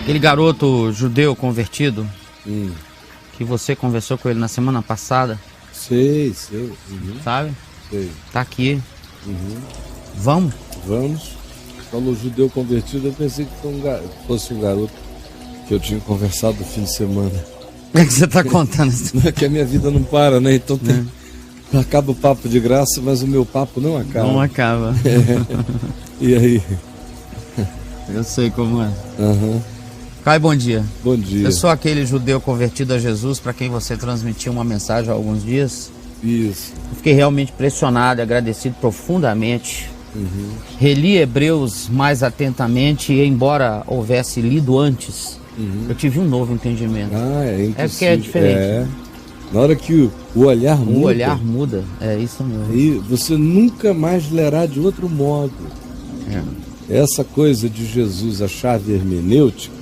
Aquele garoto judeu convertido, que você conversou com ele na semana passada. Sei. Sabe? Sei. Tá aqui. Vamos? Vamos. Falou judeu convertido, eu pensei que fosse um garoto que eu tinha conversado no fim de semana. O que você tá contando? Não é que a minha vida não para, né? Então acaba o papo de graça, mas o meu papo não acaba. Não acaba. E aí? Eu sei como é. Uhum. Caio, bom dia. Bom dia. Eu sou aquele judeu convertido a Jesus para quem você transmitiu uma mensagem há alguns dias. Isso. Eu fiquei realmente impressionado e agradecido profundamente. Reli Hebreus mais atentamente e, embora houvesse lido antes, eu tive um novo entendimento. É porque é diferente. Na hora que o olhar muda. O olhar muda, é isso mesmo. E você nunca mais lerá de outro modo. Essa coisa de Jesus, a chave hermenêutica,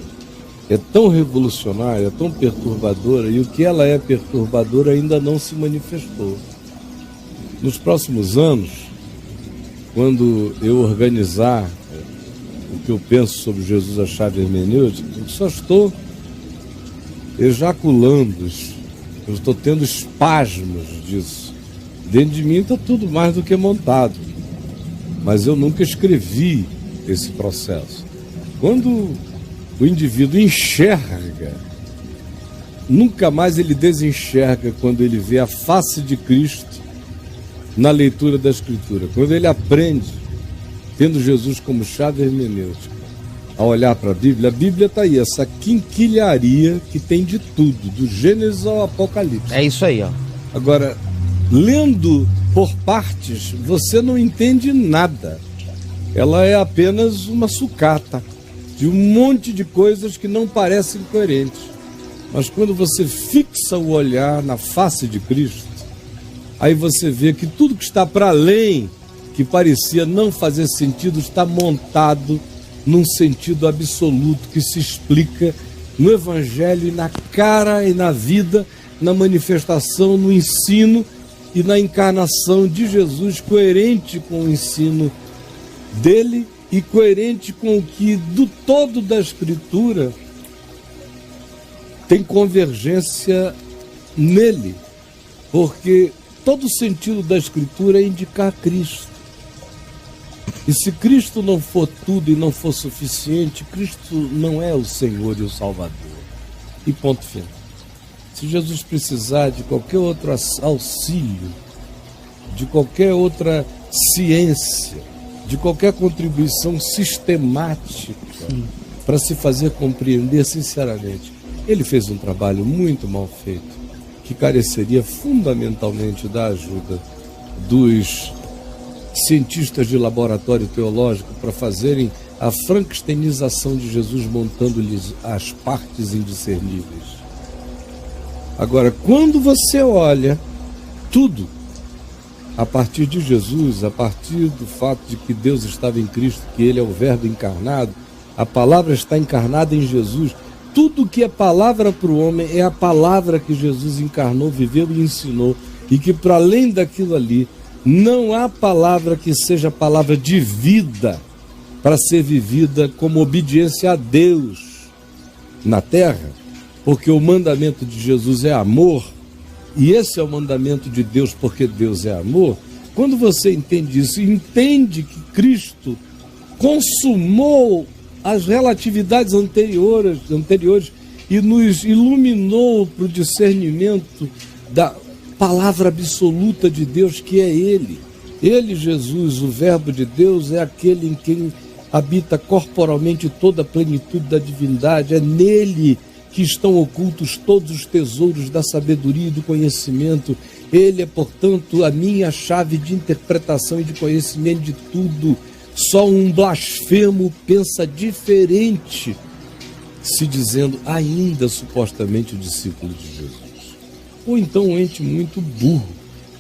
é tão revolucionária, é tão perturbadora, e o que ela é perturbadora ainda não se manifestou. Nos próximos anos, quando eu organizar o que eu penso sobre Jesus, a chave hermenêutica, eu só estou ejaculando, eu estou tendo espasmos disso. Dentro de mim está tudo mais do que montado, mas eu nunca escrevi esse processo. Quando o indivíduo enxerga, nunca mais ele desenxerga quando ele vê a face de Cristo na leitura da Escritura. Quando ele aprende, tendo Jesus como chave hermenêutica, a olhar para a Bíblia está aí, essa quinquilharia que tem de tudo, do Gênesis ao Apocalipse. É isso aí, ó. Agora, lendo por partes, você não entende nada. Ela é apenas uma sucata de um monte de coisas que não parecem coerentes. Mas quando você fixa o olhar na face de Cristo, aí você vê que tudo que está para além, que parecia não fazer sentido, está montado num sentido absoluto que se explica no Evangelho e na cara e na vida, na manifestação, no ensino e na encarnação de Jesus, coerente com o ensino dele e coerente com o que do todo da Escritura tem convergência nele, porque todo o sentido da Escritura é indicar Cristo. E se Cristo não for tudo e não for suficiente, Cristo não é o Senhor e o Salvador. E ponto final. Se Jesus precisar de qualquer outro auxílio, de qualquer outra ciência, de qualquer contribuição sistemática para se fazer compreender, sinceramente, ele fez um trabalho muito mal feito, que careceria fundamentalmente da ajuda dos cientistas de laboratório teológico para fazerem a frankensteinização de Jesus, montando-lhes as partes indiscerníveis. Agora, quando você olha tudo a partir de Jesus, a partir do fato de que Deus estava em Cristo, que Ele é o Verbo encarnado, a palavra está encarnada em Jesus, tudo que é palavra para o homem é a palavra que Jesus encarnou, viveu e ensinou, e que para além daquilo ali, não há palavra que seja palavra de vida para ser vivida como obediência a Deus na terra, porque o mandamento de Jesus é amor, e esse é o mandamento de Deus, porque Deus é amor. Quando você entende isso, entende que Cristo consumou as relatividades anteriores e nos iluminou para o discernimento da palavra absoluta de Deus, que é Ele. Ele, Jesus, o Verbo de Deus, é aquele em quem habita corporalmente toda a plenitude da divindade. É nele que estão ocultos todos os tesouros da sabedoria e do conhecimento. Ele é, portanto, a minha chave de interpretação e de conhecimento de tudo. Só um blasfemo pensa diferente, se dizendo ainda supostamente o discípulo de Jesus. Ou então um ente muito burro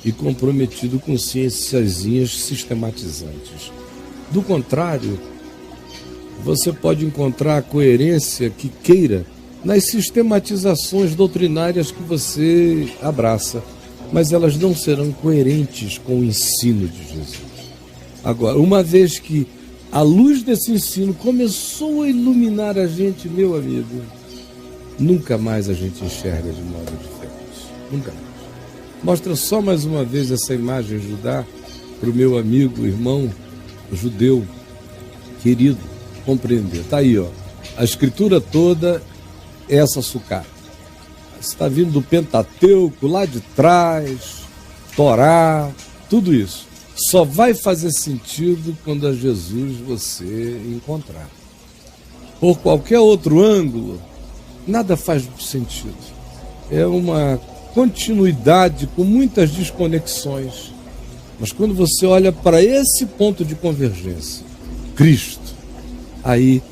e comprometido com ciênciazinhas sistematizantes. Do contrário, você pode encontrar a coerência que queira nas sistematizações doutrinárias que você abraça, mas elas não serão coerentes com o ensino de Jesus. Agora, uma vez que a luz desse ensino começou a iluminar a gente, meu amigo, nunca mais a gente enxerga de modo diferente. Nunca mais. Mostra só mais uma vez essa imagem Judá para o meu amigo, irmão judeu, querido, compreender. Está aí, ó. A escritura toda é essa sucata. Está vindo do Pentateuco, lá de trás, Torá, tudo isso. Só vai fazer sentido quando a Jesus você encontrar. Por qualquer outro ângulo, nada faz sentido. É uma continuidade com muitas desconexões. Mas quando você olha para esse ponto de convergência, Cristo, aí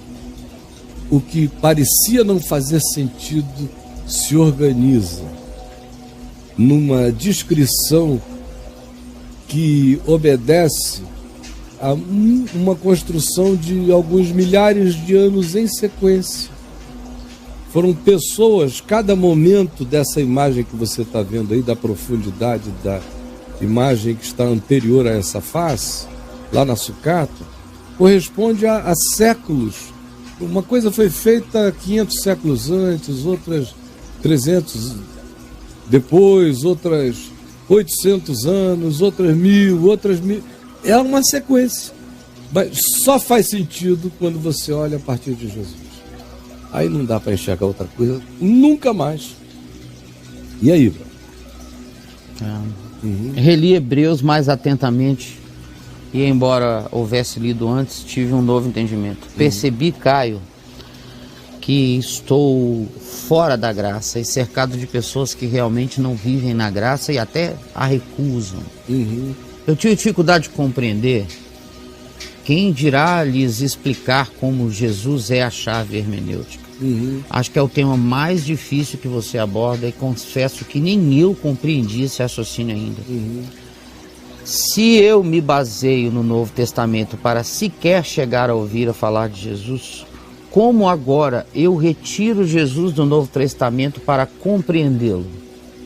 o que parecia não fazer sentido se organiza numa descrição que obedece a uma construção de alguns milhares de anos em sequência. Foram pessoas, cada momento dessa imagem que você está vendo aí, da profundidade da imagem que está anterior a essa face, lá na sucata, corresponde a séculos. Uma coisa foi feita 500 séculos antes, outras 300 depois, outras 800 anos, outras 1000, outras 1000. É uma sequência. Mas só faz sentido quando você olha a partir de Jesus. Aí não dá para enxergar outra coisa nunca mais. E aí, bro? Reli Hebreus mais atentamente e, embora houvesse lido antes, tive um novo entendimento. Percebi, Caio, que estou fora da graça e cercado de pessoas que realmente não vivem na graça e até a recusam. Eu tive dificuldade de compreender. Quem dirá lhes explicar como Jesus é a chave hermenêutica? Acho que é o tema mais difícil que você aborda e confesso que nem eu compreendi esse raciocínio ainda. Se eu me baseio no Novo Testamento para sequer chegar a ouvir a falar de Jesus, como agora eu retiro Jesus do Novo Testamento para compreendê-lo?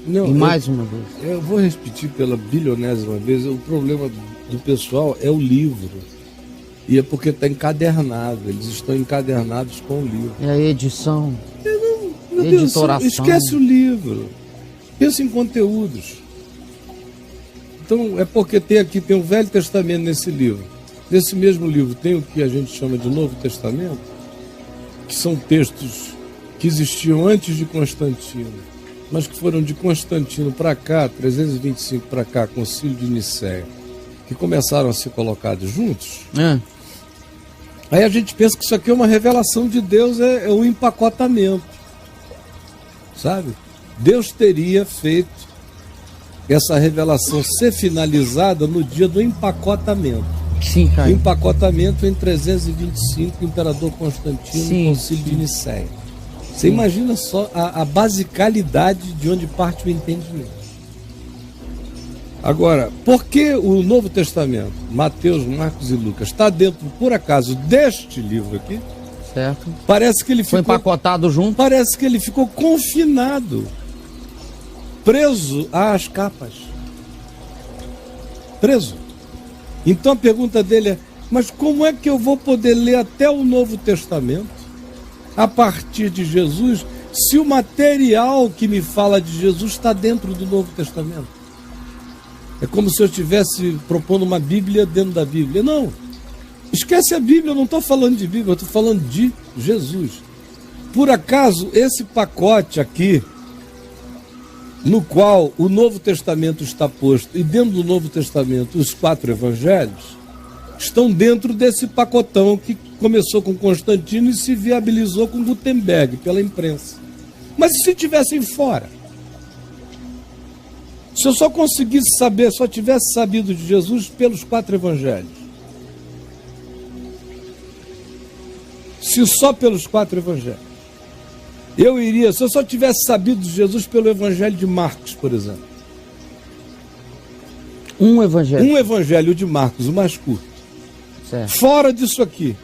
Não, e mais uma vez. Eu vou repetir pela bilionésima vez, o problema do pessoal é o livro. E é porque está encadernado, eles estão encadernados com o livro. É a edição, editoração. Esquece o livro, pensa em conteúdos. Então é porque tem o Velho Testamento nesse livro. Nesse mesmo livro tem o que a gente chama de Novo Testamento, que são textos que existiam antes de Constantino, mas que foram de Constantino para cá, 325 para cá, Concílio de Nicéia, que começaram a ser colocados juntos. Aí a gente pensa que isso aqui é uma revelação de Deus, é um empacotamento, sabe? Deus teria feito essa revelação ser finalizada no dia do empacotamento. Sim, Caio. O empacotamento em 325, Imperador Constantino, Concílio de Nicéia. Você imagina só a basicalidade de onde parte o entendimento. Agora, por que o Novo Testamento, Mateus, Marcos e Lucas, está dentro, por acaso, deste livro aqui? Certo. Parece que ele ficou empacotado junto. Parece que ele ficou confinado, preso às capas. Preso. Então a pergunta dele é: mas como é que eu vou poder ler até o Novo Testamento a partir de Jesus, se o material que me fala de Jesus está dentro do Novo Testamento? É como se eu estivesse propondo uma Bíblia dentro da Bíblia. Não, esquece a Bíblia, eu não estou falando de Bíblia, eu estou falando de Jesus. Por acaso, esse pacote aqui, no qual o Novo Testamento está posto, e dentro do Novo Testamento os 4 evangelhos, estão dentro desse pacotão que começou com Constantino e se viabilizou com Gutenberg, pela imprensa. Mas e se tivessem fora? Se eu só conseguisse saber, só tivesse sabido de Jesus pelos 4 evangelhos, se só pelos 4 evangelhos, eu iria, se eu só tivesse sabido de Jesus pelo evangelho de Marcos, por exemplo. Um evangelho. Um evangelho de Marcos, o mais curto. Certo. Fora disso aqui,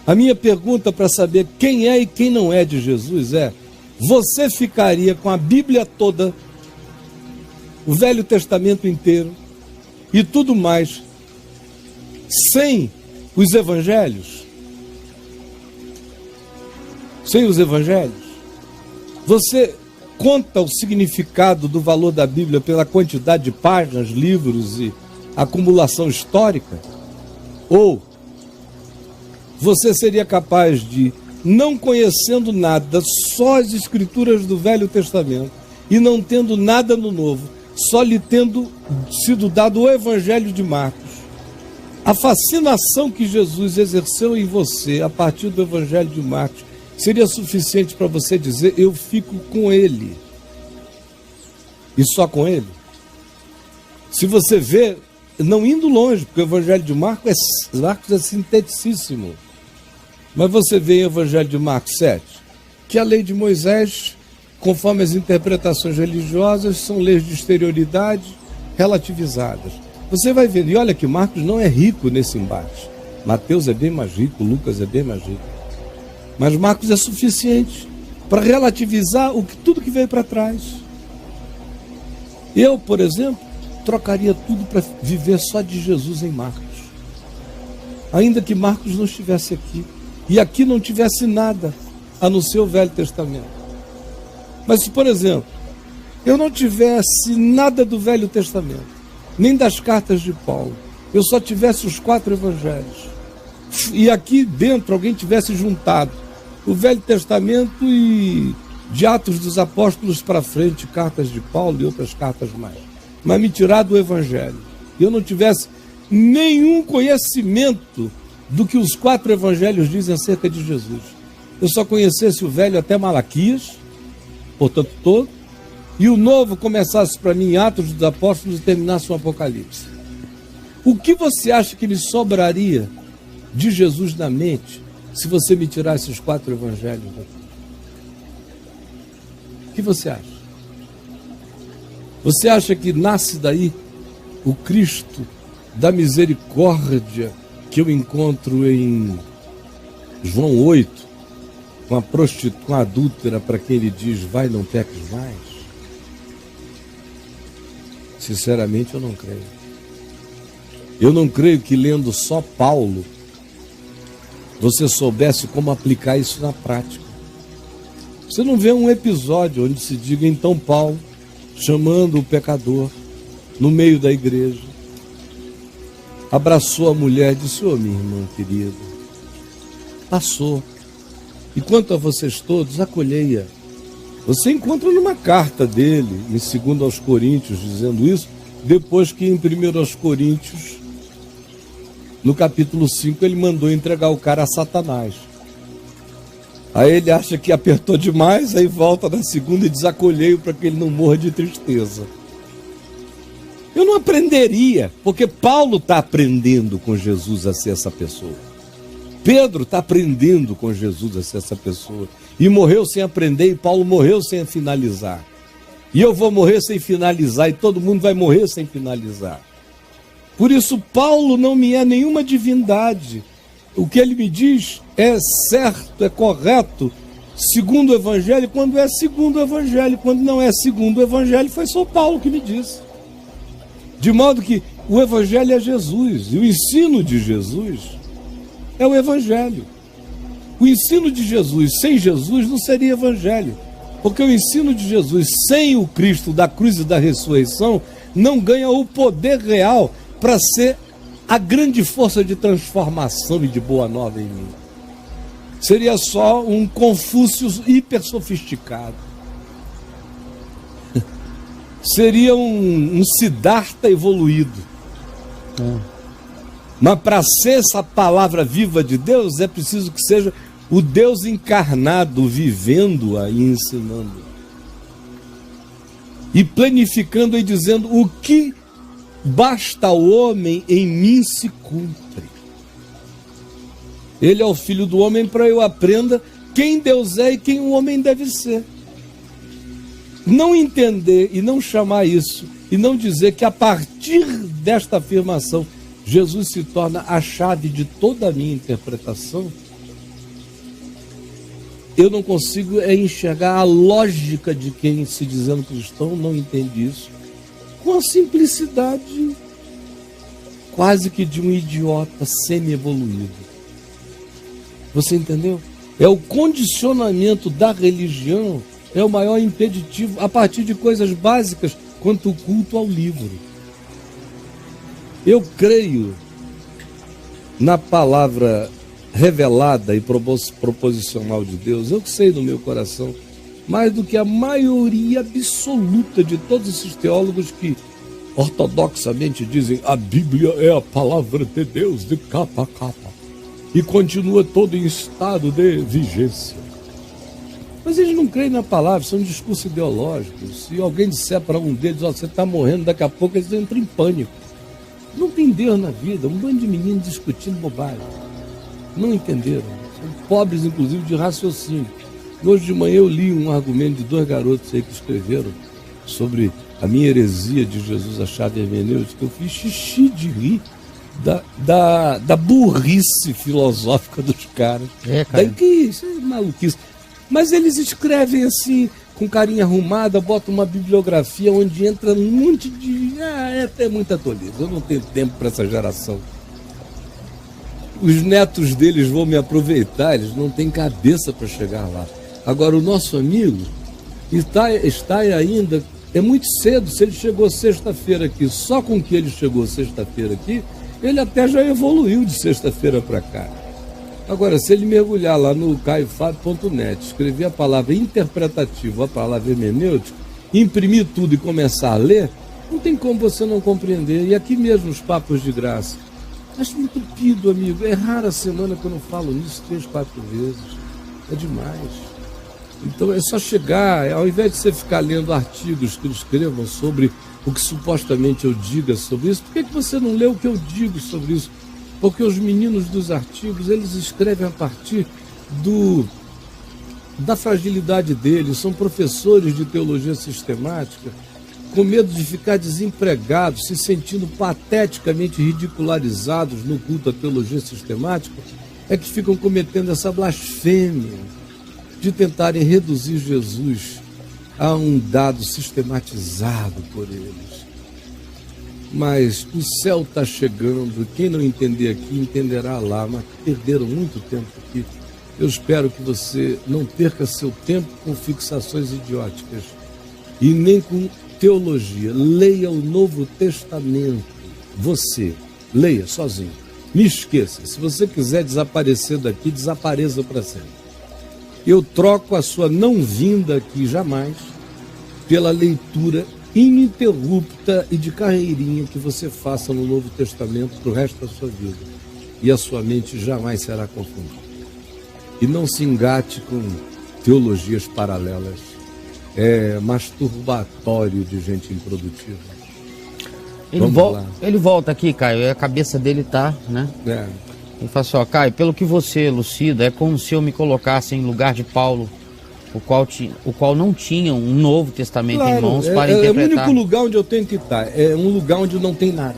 a minha pergunta para saber quem é e quem não é de Jesus é: você ficaria com a Bíblia toda, o Velho Testamento inteiro e tudo mais, sem os evangelhos? Sem os evangelhos? Você conta o significado do valor da Bíblia pela quantidade de páginas, livros e acumulação histórica? Ou você seria capaz de, não conhecendo nada, só as escrituras do Velho Testamento, e não tendo nada no Novo, só lhe tendo sido dado o Evangelho de Marcos, a fascinação que Jesus exerceu em você a partir do Evangelho de Marcos seria suficiente para você dizer: eu fico com ele, e só com ele? Se você vê, não indo longe, porque o Evangelho de Marcos é sinteticíssimo, mas você vê em Evangelho de Marcos 7 que a lei de Moisés, conforme as interpretações religiosas, são leis de exterioridade relativizadas. Você vai vendo, e olha que Marcos não é rico nesse embate. Mateus é bem mais rico, Lucas é bem mais rico. Mas Marcos é suficiente para relativizar tudo que veio para trás. Eu, por exemplo, trocaria tudo para viver só de Jesus em Marcos. Ainda que Marcos não estivesse aqui, e aqui não tivesse nada a não ser o Velho Testamento. Mas se, por exemplo, eu não tivesse nada do Velho Testamento, nem das cartas de Paulo, eu só tivesse os 4 evangelhos, e aqui dentro alguém tivesse juntado o Velho Testamento e de Atos dos Apóstolos para frente, cartas de Paulo e outras cartas mais, mas me tirado o evangelho, e eu não tivesse nenhum conhecimento do que os 4 evangelhos dizem acerca de Jesus, eu só conhecesse o Velho até Malaquias, portanto todo, e o Novo começasse para mim em Atos dos Apóstolos e terminasse o Apocalipse, o que você acha que me sobraria de Jesus na mente se você me tirasse os 4 evangelhos? O que você acha? Você acha que nasce daí o Cristo da misericórdia que eu encontro em João 8, com a adúltera, para quem ele diz: vai, não peques mais? Sinceramente, eu não creio. Eu não creio que lendo só Paulo você soubesse como aplicar isso na prática. Você não vê um episódio onde se diga: então Paulo, chamando o pecador no meio da igreja, abraçou a mulher e disse: ô minha irmã querida, passou, e quanto a vocês todos, acolhei-a. Você encontra numa carta dele, em 2 aos Coríntios, dizendo isso, depois que em 1 aos Coríntios, no capítulo 5, ele mandou entregar o cara a Satanás. Aí ele acha que apertou demais, aí volta na segunda e diz: acolhei-o para que ele não morra de tristeza. Eu não aprenderia, porque Paulo está aprendendo com Jesus a ser essa pessoa. Pedro está aprendendo com Jesus a ser essa pessoa. E morreu sem aprender, e Paulo morreu sem finalizar. E eu vou morrer sem finalizar, e todo mundo vai morrer sem finalizar. Por isso, Paulo não me é nenhuma divindade. O que ele me diz é certo, é correto, segundo o Evangelho, quando é segundo o Evangelho. Quando não é segundo o Evangelho, foi só Paulo que me disse. De modo que o Evangelho é Jesus, e o ensino de Jesus é o Evangelho. O ensino de Jesus sem Jesus não seria Evangelho, porque o ensino de Jesus sem o Cristo da cruz e da ressurreição não ganha o poder real para ser a grande força de transformação e de boa nova em mim. Seria só um Confúcio hiper sofisticado. Seria um Siddhartha evoluído. Mas para ser essa palavra viva de Deus, é preciso que seja o Deus encarnado, vivendo-a e ensinando. E planificando e dizendo: o que basta ao homem, em mim se cumpre. Ele é o Filho do homem para eu aprenda quem Deus é e quem o homem deve ser. Não entender e não chamar isso, e não dizer que a partir desta afirmação Jesus se torna a chave de toda a minha interpretação, eu não consigo enxergar a lógica de quem, se dizendo cristão, não entende isso, com a simplicidade quase que de um idiota semi-evoluído. Você entendeu? É o condicionamento da religião, é o maior impeditivo, a partir de coisas básicas, quanto o culto ao livro. Eu creio na palavra revelada e proposicional de Deus. Eu sei no meu coração, mais do que a maioria absoluta de todos esses teólogos que ortodoxamente dizem a Bíblia é a palavra de Deus de capa a capa e continua todo em estado de vigência. Mas eles não creem na palavra, são discursos ideológicos. Se alguém disser para um deles, você está morrendo, daqui a pouco eles entram em pânico. Não tem Deus na vida, um bando de meninos discutindo bobagem. Não entenderam, são pobres inclusive de raciocínio. Hoje de manhã eu li um argumento de 2 garotos aí que escreveram sobre a minha heresia de Jesus a chave hermenêutica, que eu fiz xixi de rir da burrice filosófica dos caras. Cara. Daí que isso é maluquice. Mas eles escrevem assim, com carinha arrumada, botam uma bibliografia onde entra um monte de... é até muita tolice. Eu não tenho tempo para essa geração. Os netos deles vão me aproveitar, eles não têm cabeça para chegar lá. Agora, o nosso amigo está ainda... É muito cedo, se ele chegou sexta-feira aqui, só com que ele chegou sexta-feira aqui, ele até já evoluiu de sexta-feira para cá. Agora, se ele mergulhar lá no caifado.net, escrever a palavra interpretativa, a palavra hermenêutica, imprimir tudo e começar a ler, não tem como você não compreender. E aqui mesmo os papos de graça. Acho muito entupido, amigo. É rara a semana que eu não falo nisso 3, 4 vezes. É demais. Então é só chegar, ao invés de você ficar lendo artigos que escrevam sobre o que supostamente eu diga sobre isso, por que você não lê o que eu digo sobre isso? Porque os meninos dos artigos, eles escrevem a partir da fragilidade deles, são professores de teologia sistemática, com medo de ficar desempregados, se sentindo pateticamente ridicularizados no culto à teologia sistemática, é que ficam cometendo essa blasfêmia de tentarem reduzir Jesus a um dado sistematizado por eles. Mas o céu está chegando, quem não entender aqui entenderá lá, mas perderam muito tempo aqui. Eu espero que você não perca seu tempo com fixações idióticas e nem com teologia. Leia o Novo Testamento. Você, leia sozinho. Me esqueça, se você quiser desaparecer daqui, desapareça para sempre. Eu troco a sua não vinda aqui jamais pela leitura ininterrupta e de carreirinha que você faça no Novo Testamento para o resto da sua vida. E a sua mente jamais será confundida. E não se engate com teologias paralelas. É masturbatório de gente improdutiva. Ele volta aqui, Caio, e a cabeça dele tá, né? Ele fala assim, ó, Caio, pelo que você elucida, é como se eu me colocasse em lugar de Paulo, o qual não tinha um Novo Testamento em mãos para interpretar. É o único lugar onde eu tenho que estar, é um lugar onde não tem nada.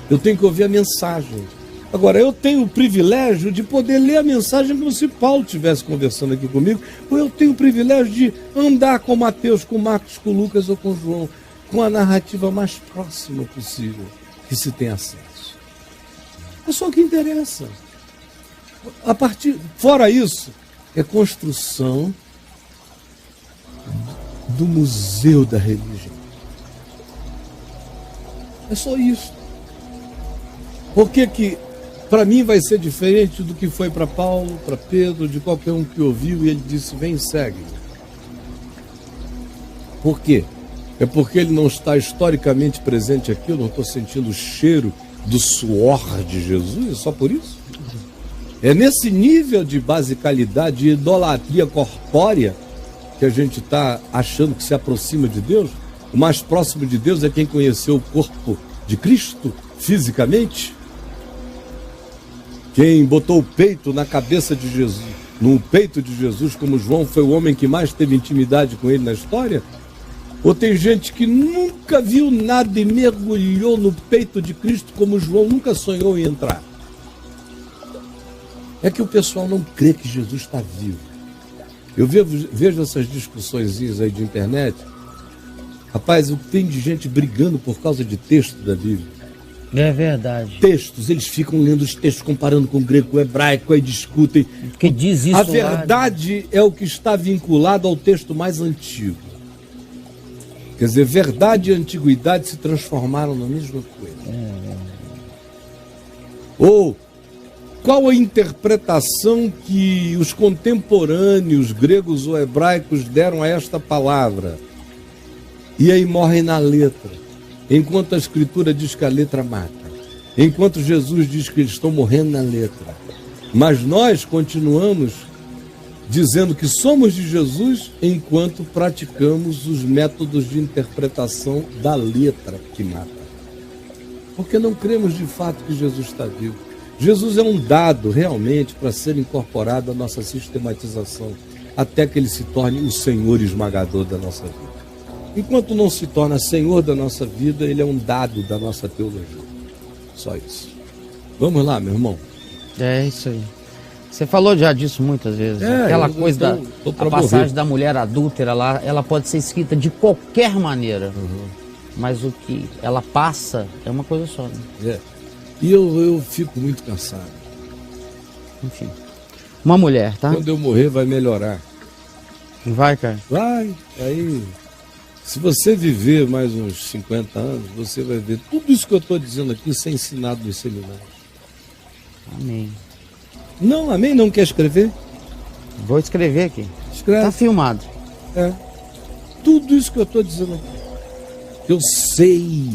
Eu tenho que ouvir a mensagem. Agora, eu tenho o privilégio de poder ler a mensagem como se Paulo estivesse conversando aqui comigo, ou eu tenho o privilégio de andar com Mateus, com Marcos, com Lucas ou com João, com a narrativa mais próxima possível que se tem acesso. É só o que interessa. Fora isso, é construção do museu da religião. É só isso. Por que para mim vai ser diferente do que foi para Paulo, para Pedro, de qualquer um que ouviu e ele disse, vem, segue. Por quê? É porque ele não está historicamente presente aqui, eu não estou sentindo o cheiro do suor de Jesus, é só por isso? É nesse nível de basicalidade, de idolatria corpórea, que a gente está achando que se aproxima de Deus? O mais próximo de Deus é quem conheceu o corpo de Cristo, fisicamente? Quem botou o peito na cabeça de Jesus, no peito de Jesus, como João foi o homem que mais teve intimidade com ele na história? Ou tem gente que nunca viu nada e mergulhou no peito de Cristo como João nunca sonhou em entrar? É que o pessoal não crê que Jesus está vivo. Eu vejo essas discussões aí de internet. Rapaz, o que tem de gente brigando por causa de texto da Bíblia? É verdade. Textos, eles ficam lendo os textos, comparando com o grego, com o hebraico, aí discutem. Que diz isso. A verdade é o que está vinculado ao texto mais antigo. Quer dizer, verdade e antiguidade se transformaram na mesma coisa. Ou qual a interpretação que os contemporâneos gregos ou hebraicos deram a esta palavra? E aí morrem na letra, enquanto a Escritura diz que a letra mata, enquanto Jesus diz que eles estão morrendo na letra. Mas nós continuamos dizendo que somos de Jesus enquanto praticamos os métodos de interpretação da letra que mata. Porque não cremos de fato que Jesus está vivo. Jesus é um dado realmente para ser incorporado à nossa sistematização, até que ele se torne o Senhor esmagador da nossa vida. Enquanto não se torna Senhor da nossa vida, ele é um dado da nossa teologia. Só isso. Vamos lá, meu irmão. É isso aí. Você falou já disso muitas vezes. Aquela coisa a passagem da mulher adúltera lá, ela pode ser escrita de qualquer maneira. Mas o que ela passa é uma coisa só. Né? E eu fico muito cansado. Enfim. Uma mulher, tá? Quando eu morrer vai melhorar. Vai, cara? Vai. Aí, se você viver mais uns 50 anos, você vai ver tudo isso que eu estou dizendo aqui ser ensinado nos seminários. Amém. Não, amém? Não quer escrever? Vou escrever aqui. Escreve. Tá filmado. Tudo isso que eu estou dizendo aqui. Eu sei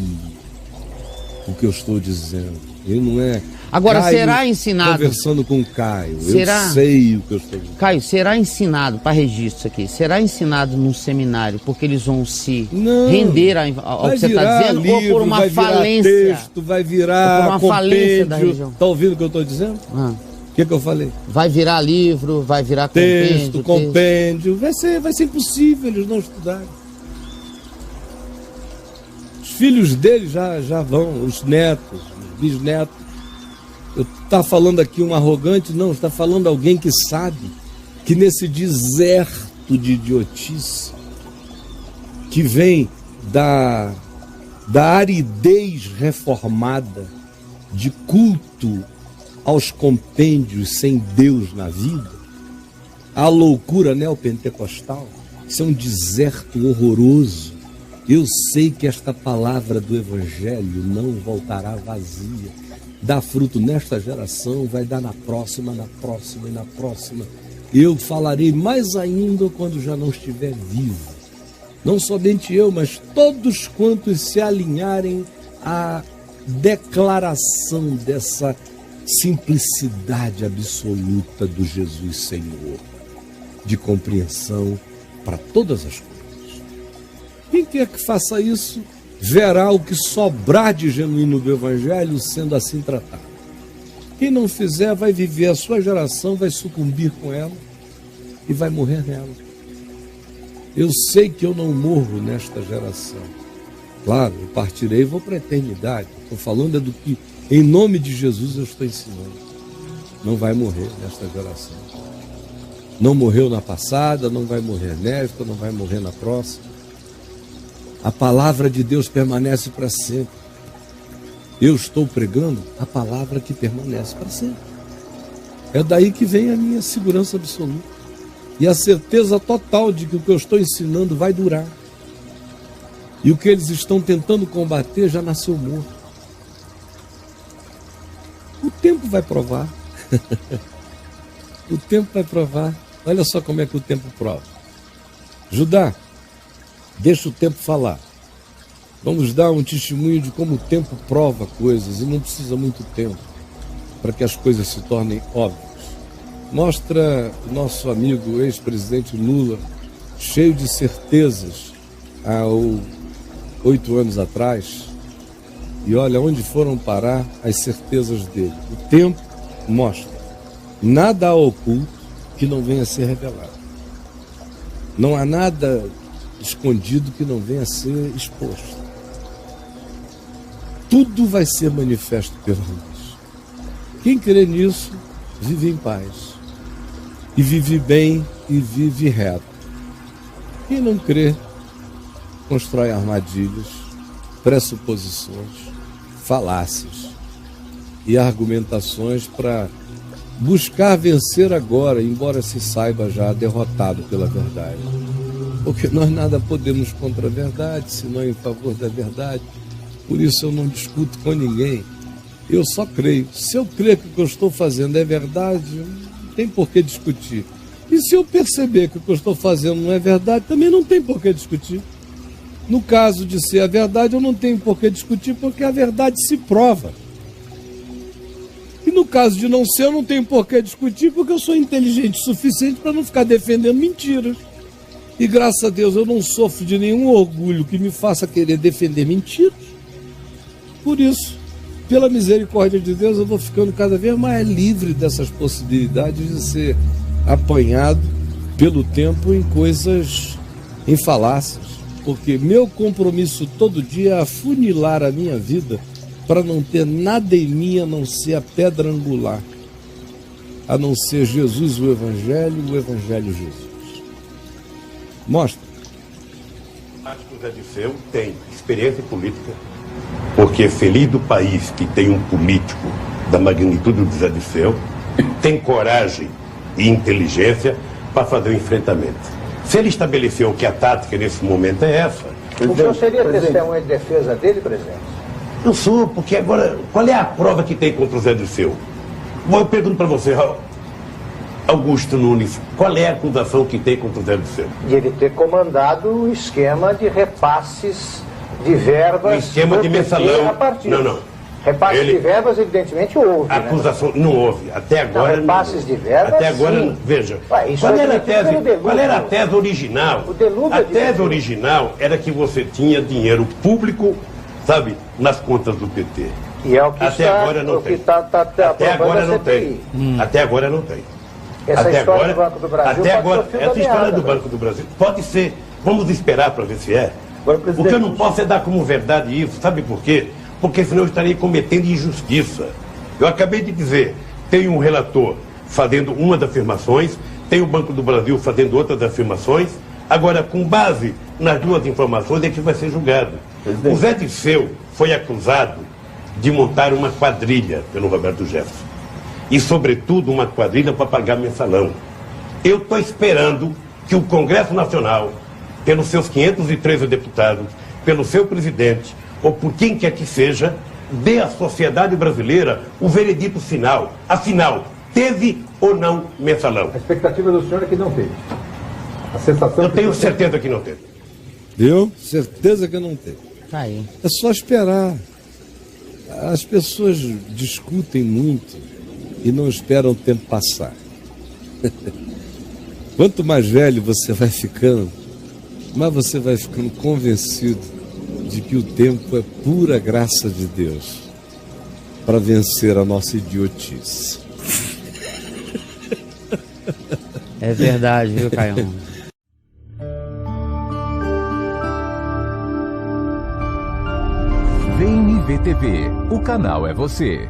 o que eu estou dizendo. Ele não é. Agora, Caio será ensinado. Conversando com o Caio. Será? Eu sei o que eu estou dizendo. Caio, será ensinado, para registro aqui, será ensinado num seminário, porque eles vão se render ao que você está dizendo, livro, ou por uma falência? Texto, vai virar uma falência da religião. Está ouvindo o que eu estou dizendo? O que eu falei? Vai virar livro, vai virar texto, compêndio. Vai ser impossível eles não estudarem. Os filhos deles já vão, os netos, os bisnetos. Está falando aqui um arrogante? Não, está falando alguém que sabe que nesse deserto de idiotice que vem da aridez reformada de culto aos compêndios sem Deus na vida, a loucura neopentecostal, isso é um deserto horroroso. Eu sei que esta palavra do Evangelho não voltará vazia. Dá fruto nesta geração, vai dar na próxima, na próxima e na próxima. Eu falarei mais ainda quando já não estiver vivo. Não somente eu, mas todos quantos se alinharem à declaração dessa simplicidade absoluta do Jesus Senhor, de compreensão para todas as coisas. Quem quer que faça isso, verá o que sobrar de genuíno do Evangelho sendo assim tratado. Quem não fizer vai viver a sua geração, vai sucumbir com ela e vai morrer nela. Eu sei que eu não morro nesta geração. Claro, eu partirei e vou para a eternidade. Estou falando do que, em nome de Jesus, eu estou ensinando. Não vai morrer nesta geração. Não morreu na passada, não vai morrer nesta, não vai morrer na próxima. A palavra de Deus permanece para sempre. Eu estou pregando a palavra que permanece para sempre. É daí que vem a minha segurança absoluta e a certeza total de que o que eu estou ensinando vai durar. E o que eles estão tentando combater já nasceu morto. O tempo vai provar. O tempo vai provar. Olha só como é que o tempo prova. Judá, deixa o tempo falar. Vamos dar um testemunho de como o tempo prova coisas e não precisa muito tempo para que as coisas se tornem óbvias. Mostra o nosso amigo ex-presidente Lula cheio de certezas há 8 anos atrás e olha onde foram parar as certezas dele. O tempo mostra. Nada há oculto que não venha a ser revelado. Não há nada escondido que não venha a ser exposto. Tudo vai ser manifesto pela luz. Quem crê nisso, vive em paz. E vive bem e vive reto. Quem não crê, constrói armadilhas, pressuposições, falácias e argumentações para buscar vencer agora, embora se saiba já derrotado pela verdade. Porque nós nada podemos contra a verdade, senão em favor da verdade. Por isso eu não discuto com ninguém. Eu só creio. Se eu crer que o que eu estou fazendo é verdade, não tem por que discutir. E se eu perceber que o que eu estou fazendo não é verdade, também não tem por que discutir. No caso de ser a verdade, eu não tenho por que discutir, porque a verdade se prova. E no caso de não ser, eu não tenho por que discutir, porque eu sou inteligente o suficiente para não ficar defendendo mentiras. E graças a Deus eu não sofro de nenhum orgulho que me faça querer defender mentiras. Por isso, pela misericórdia de Deus, eu vou ficando cada vez mais livre dessas possibilidades de ser apanhado pelo tempo em coisas, em falácias. Porque meu compromisso todo dia é afunilar a minha vida para não ter nada em mim a não ser a pedra angular, a não ser Jesus, o Evangelho Jesus. Mostra. Acho que o Zé Dirceu tem experiência política, porque feliz do país que tem um político da magnitude do Zé Dirceu, tem coragem e inteligência para fazer o enfrentamento. Se ele estabeleceu que a tática nesse momento é essa... O senhor seria testemunha de defesa dele, presidente? Não sou, porque agora, qual é a prova que tem contra o Zé Dirceu? Bom, eu pergunto para você, Augusto Nunes, qual é a acusação que tem contra o Zé Dirceu? De ele ter comandado o esquema de repasses de verbas... O esquema de mensalão... Não. Repasses de verbas, evidentemente, houve. Acusação, né? Não houve. Até agora... Não, repasses de verbas, até agora, sim. Veja, qual era a tese original? A tese original era que você tinha dinheiro público, sabe, nas contas do PT. E é o que até agora não tem. Até agora não tem. Até agora não tem. Essa história do Banco do Brasil até agora, essa história do Banco do Brasil pode ser. Vamos esperar para ver se é. O que eu não posso é dar como verdade isso. Sabe por quê? Porque senão eu estarei cometendo injustiça. Eu acabei de dizer, tem um relator fazendo uma das afirmações, tem o Banco do Brasil fazendo outras afirmações. Agora, com base nas duas informações, é que vai ser julgado. O Zé Dirceu foi acusado de montar uma quadrilha pelo Roberto Jefferson. E, sobretudo, uma quadrilha para pagar mensalão. Eu estou esperando que o Congresso Nacional, pelos seus 513 deputados, pelo seu presidente, ou por quem quer que seja, dê à sociedade brasileira o veredito final. Afinal, teve ou não mensalão? A expectativa do senhor é que não teve. A sensação... Eu tenho certeza que não teve. Viu? Certeza que não teve. Aí. É só esperar. As pessoas discutem muito e não esperam o tempo passar. Quanto mais velho você vai ficando, mais você vai ficando convencido de que o tempo é pura graça de Deus para vencer a nossa idiotice. É verdade, viu, Caião? VNV TV, o canal é você.